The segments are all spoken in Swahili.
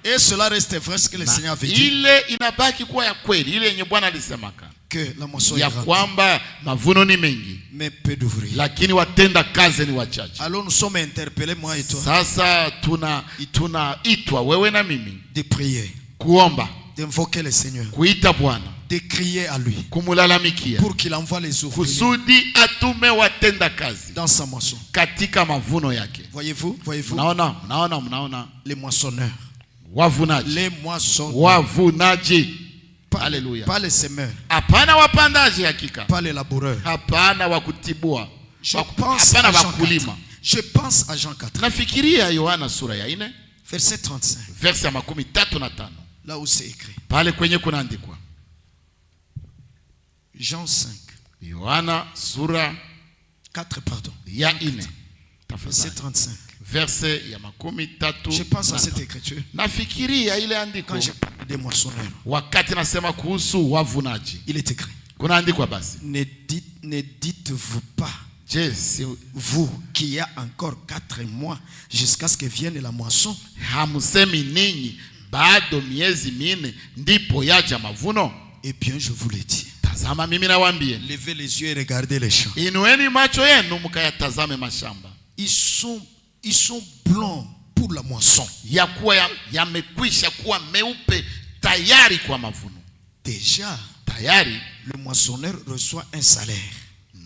Et cela reste vrai ce que le Seigneur avait dit. Ile inabaki kuwa ya kweli, ile yenye Bwana alisemaka. Que la moisson ya kwamba mavuno ni mengi, mais peu d'ouvriers. Lakini watenda kazi ni wachache. Alors nous sommes interpellés, moi et toi. Sasa tunaitwa wewe na mimi de prier, kuomba, d'invoquer le Seigneur, kuita Bwana, de crier à lui, kumulalamikia, pour qu'il envoie les ouvriers kusudi atume watenda kazi dans sa moisson. Katika mavuno yake. Voyez-vous? Mnaona les moissonneurs, wavunaji, les moissonneurs, wavunaji. Haleluya. Pas les semeurs, hapana wapandaji, hakika pas les laboureurs, hapana wakutibua, hapana wakulima. Je pense à Jean 4. Nafikiria Yohana sura ya 4 verset 35. Verset ya 35. Là où c'est écrit. Pale kwenye kunaandikwa. Jean 5. Yohana sura 4 pardon. Ya 4. Verset 35. Verset ya 33. Je pense à cette écriture. Nafikiria ile andiko. Quand je parle des moissonneurs. Wakati nasema kuhusu wavunaji. Il est écrit. Kunaandikwa basi. Ne dites-vous pas, vous qu'il y a encore 4 mois jusqu'à ce que vienne la moisson. Hamusemi ninyi bado miezi 4 ndipo yaja mavuno? Eh bien je vous le dis. Tazama mimi nawaambia. Levez les yeux et regardez les champs. Inueni macho yenu mkayatazame mashamba. Ils sont blancs pour la moisson. Yamekwisha kuwa meupe tayari kwa mavuno. Déjà, tayari le moissonneur reçoit un salaire.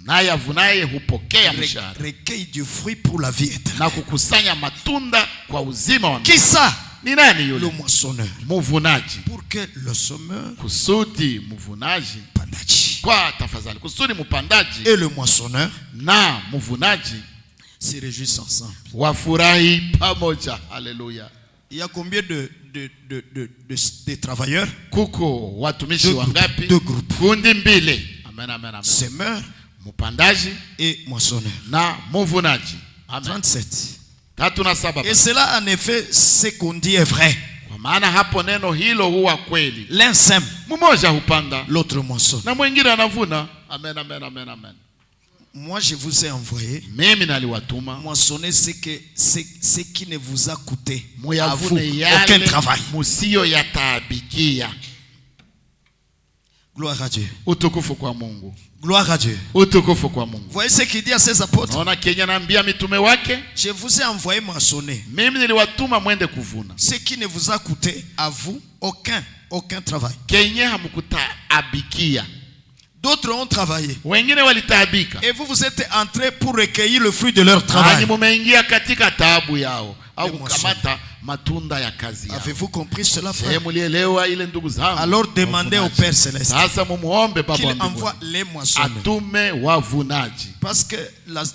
Naye avunaye hupokea mshahara. Recueille du fruit pour la vie éternelle. Na kukusanya matunda kwa uzima wa milele. Qui ça? Ni nani yule? Le moissonneur. Muvunaji. Pour que le semeur, kusudi muvunaji, pandaji. Kwa tafadhali, kusudi mupandaji et le moissonneur na muvunaji se réjouissent ensemble. Wafurahi pamoja. Alléluia. Il y a combien de travailleurs? Kuko watumishi wangapi? 2 groupes. Kundi mbili. Amen. Semeur, mupandaji et moissonneur. Na muvunaji. Amen. 37. Et cela en effet ce qu'on dit est vrai. Kwa maana hapo neno hilo huwa kweli. L'un sème, mmoja hupanda, l'autre moissonne. Na mwingine anavuna. Amen. Moi je vous ai envoyé. Mimi naliwatuma. Moissonner ce qui ne vous a coûté à vous aucun travail. Musio yataabikia. Gloire à Dieu. Utukufu kwa Mungu. Gloire à Dieu. Utukufu kwa Mungu. Voyez ce qu'il dit à ses apôtres. Naona Kenya naambia mitume wake. Je vous ai envoyé moissonner. Mimi niliwatuma mwende kuvuna. Ce qui ne vous a coûté à vous aucun travail. Kenya hamkutaabikia. D'autres ont travaillé. Wengine walitaabika. Et vous êtes entrés pour recueillir le fruit de leur travail. Mumeingia katika taabu yao au kukamata matunda ya kazi yao. Avez-vous compris cela, frère? Mulielewa ile ndugu zangu? Alors demandez au Père Céleste. Sasa mumuombe Baba qu'il envoie les moissonneurs. Atume wavunaji. Parce que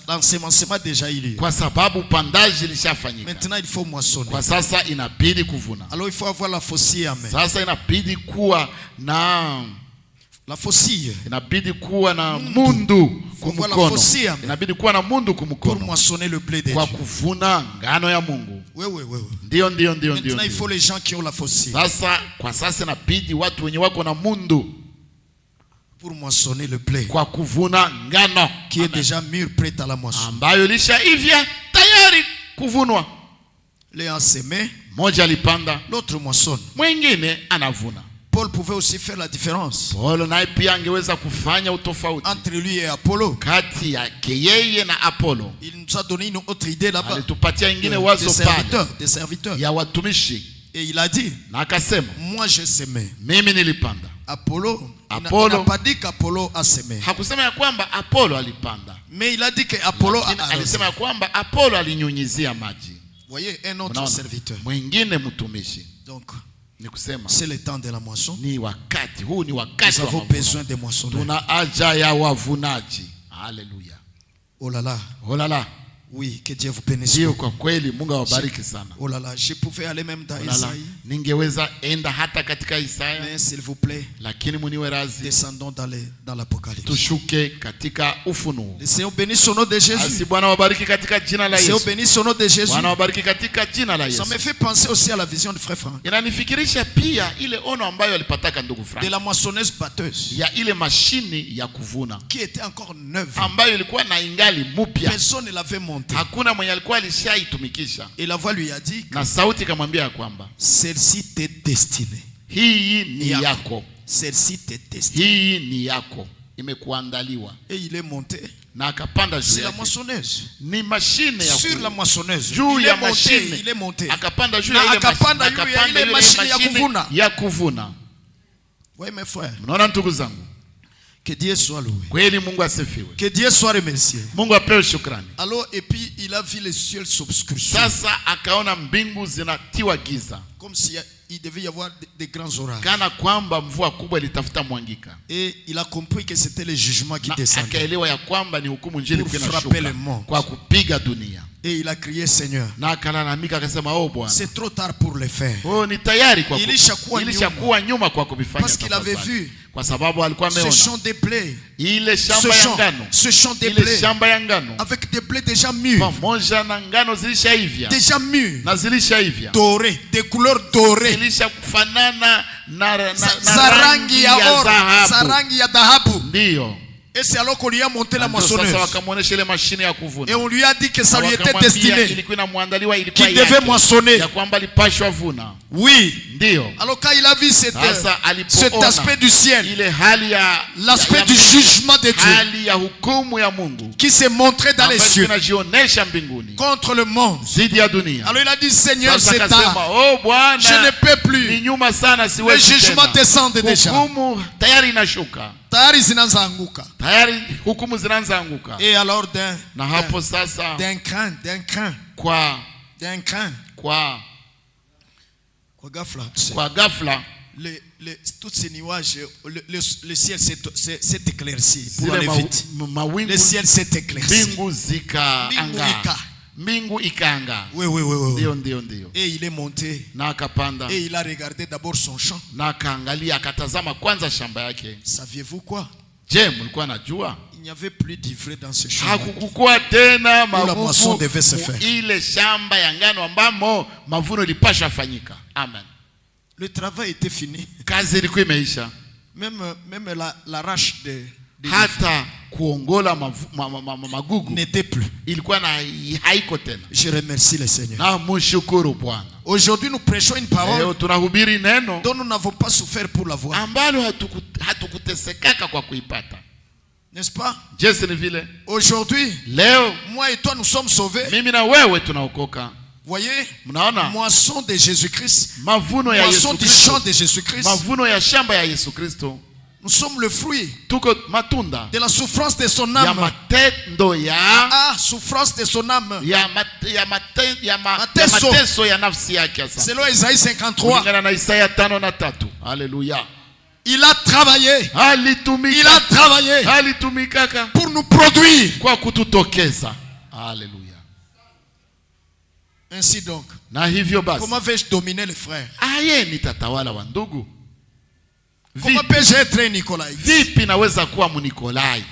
l'ensemencement déjà eu lieu. Kwa sababu upandaji lishafanyika. Maintenant il faut moissonner. Kwa sasa inabidi kuvuna. Alors il faut avoir la faucille en main. Sasa inabidi kuwa na la faucille. Inabidi kuwa na mundu kumkono. Inabidi kuwa na mundu kumkono. Pour moissonner le blé de Dieu. Kwa kuvuna ngano ya Mungu. Oui. Ndio. Maintenant il faut les gens qui ont la faucille. Sasa kwa sasa inabidi watu wenye wako na mundu. Pour moissonner le blé. Kwa kuvuna ngano qui est déjà mûr, prêt à la moisson. Ambayo lishaivya tayari kuvunwa. L'un a semé, moja alipanda, l'autre moissonne. Mwingine anavuna. Paul pouvait aussi faire la différence. Paulo naye pia angeweza kufanya utofauti entre lui et Apollo. Kati yake yeye na Apollo. Il nous a donné une autre idée là-bas. Alitupatia ingine wazo pale. Des serviteurs. Ya watumishi. Et il a dit, na akasema, moi je semé. Mimi nilipanda. Apollo n'a pas dit qu'Apollo a semé. Hakusema ya kwamba Apollo alipanda. Mais il a dit que Apollo a arrosé. Alisema ya kwamba Apollo alinyunyizia maji. Voyez, un autre serviteur. Mwingine mtumishi. Donc c'est le temps de la moisson. Ni wakati huu, ni wakati nous avons besoin de moissonneurs. Tuna haja ya wavunaji. Haleluya. Oh là là. Oui, que Dieu vous bénisse. Ndio, kwa kweli Mungu awabariki sana. Oh là là, je pouvais aller même dans Isaïe. Ningeweza enda hata katika Isaya. Mais s'il vous plaît, lakini muniwe razi. Descendons dans l'Apocalypse. Tushuke katika Ufunuo. Le Seigneur bénisse au nom de Jésus. Asi Bwana wabariki katika jina la Yesu. Le Seigneur bénisse au nom de Jésus. Bwana wabariki katika jina la Yesu. Ça me fait penser aussi à la vision de frère Franck. Inanifikirisha pia ile ono ambayo alipataka ndugu Frank. De la moissonneuse batteuse. Ya ile mashini ya kuvuna. Qui était encore neuve. Ambayo ilikuwa na ingali mpya. Personne ne l'avait monté. montée. Hakuna mwenye alikuwa alishaitumikisha. Et la voix lui a dit que Na sauti ikamwambia kwamba celle-ci t'est destinée. hii ni yako. Celle-ci t'est destinée. Hii ni yako. Imekuandaliwa. Et il est monté. Na akapanda juu C'est la yake. moissonneuse. Ni mashine ya Sur la moissonneuse. juu Il ya est monté, mashine. il est monté. Akapanda juu Na ya ile akapanda mashine. juu ya ile mashine ya kuvuna. Ya kuvuna. Oui, mes frères. Mnaona ndugu zangu? Que Dieu soit loué. Kweli Mungu asifiwe. Que Dieu soit remercié. Mungu apewe shukrani. Alors, et puis il a vu les cieux s'obscurcir. Sasa akaona mbingu zinatiwa giza. Comme s'il devait y avoir des grands orages. Kana kwamba mvua kubwa ilitafuta mwangika. Et il a compris que c'était le jugement qui descendait. Akaelewa ya kwamba ni hukumu njili Pour inashuka frapper le monde. kwa kupiga dunia. Et il a crié Seigneur. Na akalalamika akasema, oh Bwana, C'est trop tard pour le faire. oh ni tayari kwa Ilishakuwa nyuma kwa kuvifanya. Parce qu'il avait vu kwa sababu alikuwa ce ameona champ de blé. ile shamba ya ngano. Ce champ de Ile blé. shamba ya ngano Avec des blés déjà mûrs. pamoja na ngano zilishaivya. Déjà mûrs. Na zilishaivya. Dorés. Des couleurs dorées. Zilishakufanana na rangi ya oro. Sa rangi ya dhahabu. Ndio. Et c'est alors qu'on lui a monté la moissonneuse. Et on lui a dit que ça lui était destiné. Qu'il devait moissonner. Oui. Alors quand il a vu cet aspect du ciel, l'aspect du jugement de Dieu, qui s'est montré dans les cieux contre le monde, alors il a dit, Seigneur, c'est tard. Je ne peux plus. Le jugement descend déjà. Et alors d'un craint, kwa ghafla, tous ces nuages, le ciel s'est éclairci. Pour aller vite. Le ciel s'est éclairci. Mbingu ikaanga. Oui. Ndio. Et il est monté. Na akapanda. Et il a regardé d'abord son champ. Na akaangalia akatazama kwanza shamba yake. Saviez-vous quoi? Je, mlikuwa najua? Il n'y avait plus d'ivraie dans ce champ. Hakukuwa tena mavuno. La moisson devait se faire. Ile shamba ya ngano ambamo mavuno ilipasha fanyika. Amen. Le travail était fini. Kazi ilikuwa imeisha. Même la rache de hata kuongola magugu n'était plus. Ilikuwa na haiko tena. Je remercie le Seigneur. Na mshukuru Bwana. Aujourd'hui nous prêchons une parole tunahubiri neno dont nous n'avons pas souffert pour l'avoir. Ambalo hatukutesekaka kwa kuipata. N'est-ce pas? Jesi ni vile. Aujourd'hui, leo moi et toi nous sommes sauvés. Mimi na wewe tunaokoka. Voyez? Mnaona? Moisson de Jésus-Christ. Mavuno ya Yesu Kristo. Moisson du champ de Jésus-Christ. Mavuno ya shamba ya Yesu Kristo. Nous sommes le fruit tuko matunda de la souffrance de son âme. Ya matendo ya souffrance de son âme. mateso ya nafsi yake sasa. Selon Isaïe 53. Kulingana na Isaya 5:3. Alléluia. Il a travaillé. Il a travaillé. Alitumikaka pour nous produire. Kwa kututokeza. Alléluia. Ainsi donc. Na hivyo basi. Comment vais-je dominer les frères? Aye nitatawala wa ndugu. Comment peux-je être un Nicolaïte? Vipi naweza kuwa mnikolai?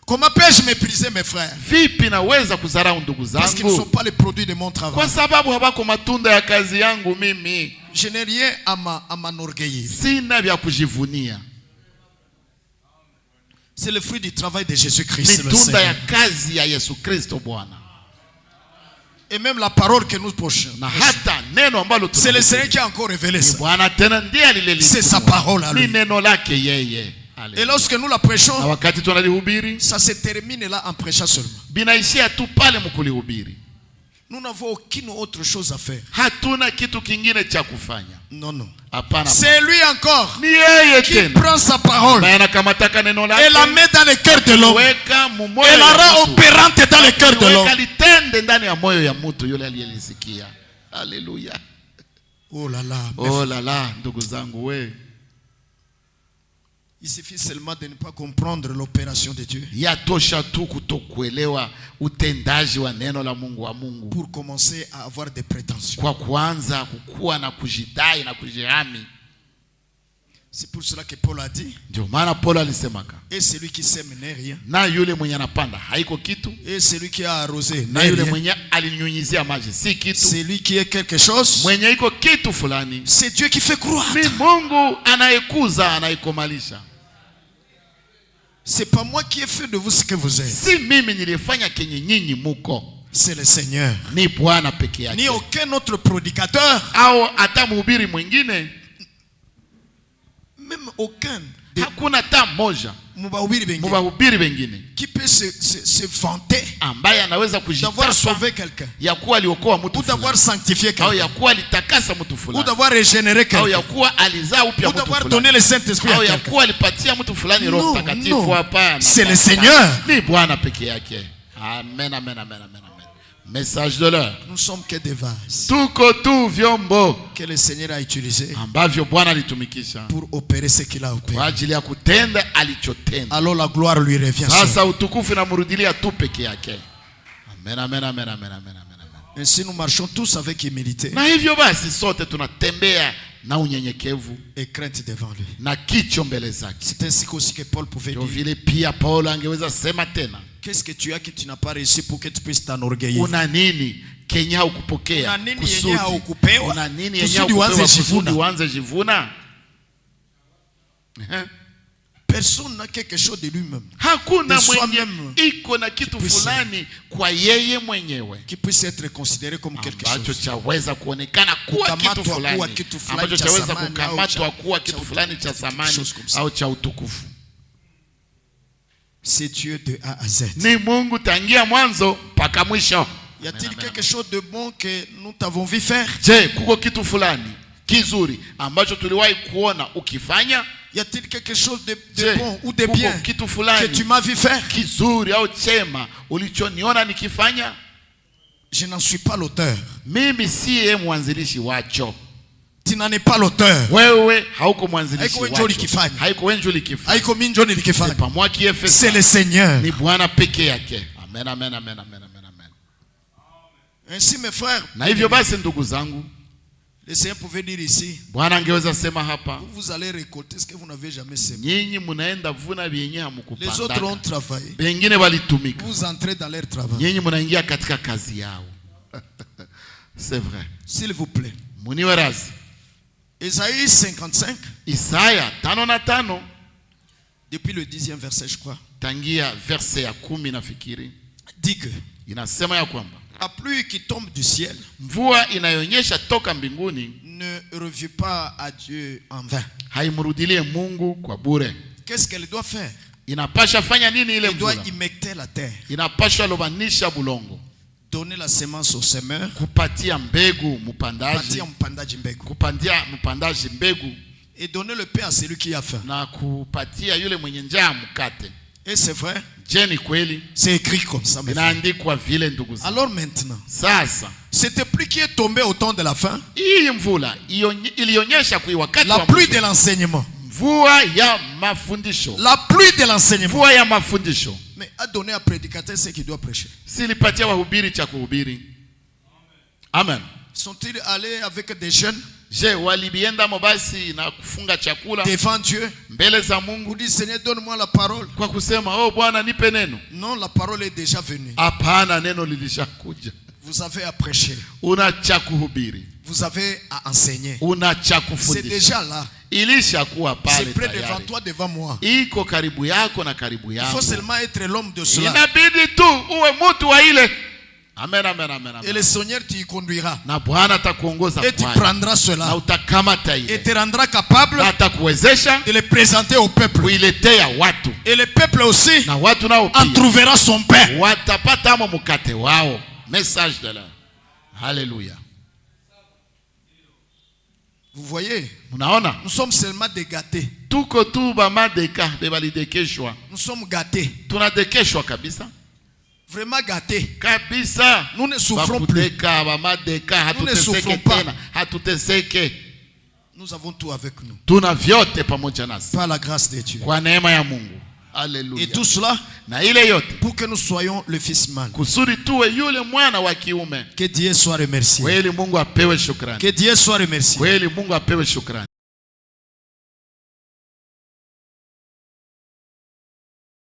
Comment peux-je mépriser mes frères? Vipi naweza kudharau ndugu zangu? Parce qu'ils ne sont pas les produits de mon travail. Kwa sababu habako matunda ya kazi yangu mimi. Je n'ai rien à m'enorgueillir. Sina vya kujivunia. C'est le fruit du travail de Jésus-Christ. Ni tunda ya kazi ya Yesu Kristo Bwana. Et même la parole que nous prêchons, c'est le Seigneur qui a encore révélé ça. C'est sa parole à lui. Et lorsque nous la prêchons, ça se termine là en prêchant seulement. Nous n'avons aucune autre chose à faire. Non. C'est lui encore qui prend sa parole et la met dans le cœur de l'homme et la rend opérante dans le cœur de l'homme. Oh là là, ndugu zangu we. Il suffit seulement de ne pas comprendre l'opération de Dieu. Yatosha tu kutokuelewa utendaji wa neno la Mungu wa Mungu. Pour commencer à avoir des prétentions. Kwa kuanza kukua na kujidai na kujihami. C'est pour cela que Paul a dit. Ndio maana Paul alisemaka. Et celui qui sème n'est rien. Na yule mwenye anapanda haiko kitu. Et celui qui a arrosé na yule mwenye alinyunyizia maji si kitu. Celui qui est quelque chose. Mwenye iko kitu fulani. C'est Dieu qui fait croître. Ni Mungu anayekuza anayekomalisha. C'est pas moi qui ai fait de vous ce que vous êtes. Si mimi nilifanya kenye nyinyi muko. C'est le Seigneur. Ni Bwana peke yake. Ni aucun autre prédicateur. Au hata mhubiri mwingine. Même aucun. Hakuna hata moja. Mubahubiri wengine. Qui peut se vanter. Ambaye anaweza kujitapa. D'avoir sauvé quelqu'un. Ya kuwa aliokoa mtu fulani. Ou d'avoir sanctifié quelqu'un. Au ya kuwa alitakasa mtu fulani. Ou d'avoir régénéré quelqu'un. Au ya kuwa alizaa upya mtu fulani. Ou d'avoir donné le Saint-Esprit à quelqu'un. Au ya kuwa alipatia mtu fulani Roho Mtakatifu hapana. C'est le Seigneur. Ni Bwana peke yake. Amen, amen, amen, amen. Message de l'heure. Nous sommes que des vases. Tuko tu vyombo que le Seigneur a utilisé ambavyo Bwana alitumikisha pour opérer ce qu'il a opéré. Kwa ajili ya kutenda alichotenda. Alors la gloire lui revient. Sasa utukufu inamrudilia tu peke yake. Amen, amen, amen, amen, amen, amen. Ainsi nous marchons tous avec humilité. Na hivyo basi sote tunatembea na unyenyekevu et crainte devant lui. Na kicho mbele zake. C'est ainsi aussi que Paul pouvait dire. Vile pia Paulo angeweza sema tena. Qu'est-ce que tu as que tu n'as pas réussi pour que tu puisses t'enorgueillir? Una nini Kenya haukupokea? Una nini yenye haukupewa? Una nini yenye haukupewa kusudi uanze jivuna? Personne n'a quelque chose de lui-même. Hakuna mwenye iko na kitu fulani kwa yeye mwenyewe qui puisse être considéré comme quelque chose. Ambacho chaweza kuonekana kuwa kitu fulani. Ambacho chaweza kukamatwa kuwa kitu fulani cha thamani au cha utukufu. C'est Dieu de A à Z. Ni Mungu tangia mwanzo mpaka mwisho. Y a-t-il quelque chose de bon que nous t'avons vu faire? Je, kuko kitu fulani kizuri ambacho tuliwahi kuona ukifanya? Y a-t-il quelque chose de bon ou de bien kitu fulani que tu m'as vu faire? Kizuri au chema ulichoniona nikifanya? Je n'en suis pas l'auteur. Mimi siye mwanzilishi wacho. Tu n'en es pas l'auteur. Wewe hauko mwanzilishi wacho. Haiko wewe ulikifanya. Haiko mimi ndio nilikifanya. C'est pas moi qui ai fait ça. C'est le Seigneur. Ni Bwana peke yake. Amen, amen, amen, amen, amen, amen. Ainsi mes frères. Na hivyo basi ndugu zangu, le Seigneur pouvait dire ici. Bwana angeweza sema hapa. Vous allez récolter ce que vous n'avez jamais semé. Nyinyi mnaenda vuna vyenye hamkupanda. Les autres ont travaillé. Wengine walitumika. Vous entrez dans leur travail. Nyinyi mnaingia katika kazi yao. C'est vrai. S'il vous plaît. Muniwe razi. Isaïe 55. Isaya 55. Depuis le 10e verset je crois. Tangia verset ya 10 nafikiri. Dit que inasema ya kwamba la pluie qui tombe du ciel, mvua inayonyesha toka mbinguni, ne revient pas à Dieu en vain. Haimrudilie Mungu kwa bure. Qu'est-ce qu'elle doit faire? Inapasha fanya nini ile mvua? Elle doit humecter la terre. Inapasha lobanisha bulongo. Donner la semence au semeur. Kupatia mbegu mpandaji. Kupatia mpandaji mbegu. Kupandia mpandaji mbegu. Et donner le pain à celui qui a faim. Na kupatia yule mwenye njaa mkate. Et c'est vrai. Je ni kweli? C'est écrit comme ça. Inaandikwa vile ndugu zangu. Alors maintenant. Sasa. Cette pluie qui est tombée au temps de la fin. Hii mvula ilionyesha kwa wakati wa la pluie de l'enseignement. Mvua ya mafundisho. La pluie de l'enseignement. Mvua ya mafundisho. Mais a donné à prédicateur ce qu'il doit prêcher. Silipatia wahubiri cha kuhubiri. Amen. Sont-ils allés avec des jeunes? Je, walibienda mabasi na kufunga chakula devant Dieu mbele za Mungu? Dit Seigneur, donne-moi la parole. Kwa kusema oh Bwana nipe neno. Non, la parole est déjà venue. Hapana, neno lilishakuja. Vous avez à prêcher. Una cha kuhubiri. Vous avez à enseigner. Una cha kufundisha. C'est déjà là. Ilishakuwa pale. C'est près devant toi, devant moi. Iko karibu yako na karibu yako. Il faut seulement être l'homme de cela. Inabidi tu uwe mtu wa ile. Amen, amen, amen, amen. Et le Seigneur t'y conduira. Na Bwana atakuongoza. Et tu prendras cela. Na utakamata ile. Et te rendra capable. Atakuwezesha de le présenter au peuple. Kuiletea watu. Et le peuple aussi. Na watu nao en trouvera son pain. Watapata mkate wao. Message de là. Alléluia. Vous voyez? Nous sommes seulement des gâtés. Tuko tu bamadeka bebalidekeshwa. Nous sommes gâtés. Tunadekeshwa kabisa. Vraiment gâtés. Kabisa. Nous ne souffrons plus. Nous ne souffrons pas. Nous avons tout avec nous. Tuna vyote pamoja nasi. Par la grâce de Dieu. Kwa neema ya Mungu. Alléluia. Et tout cela na ile yote pour que nous soyons le fils man. Kusudi tuwe yule mwana wa kiume. Que Dieu soit remercié. Kweli Mungu apewe shukrani. Que Dieu soit remercié. Kweli Mungu apewe shukrani.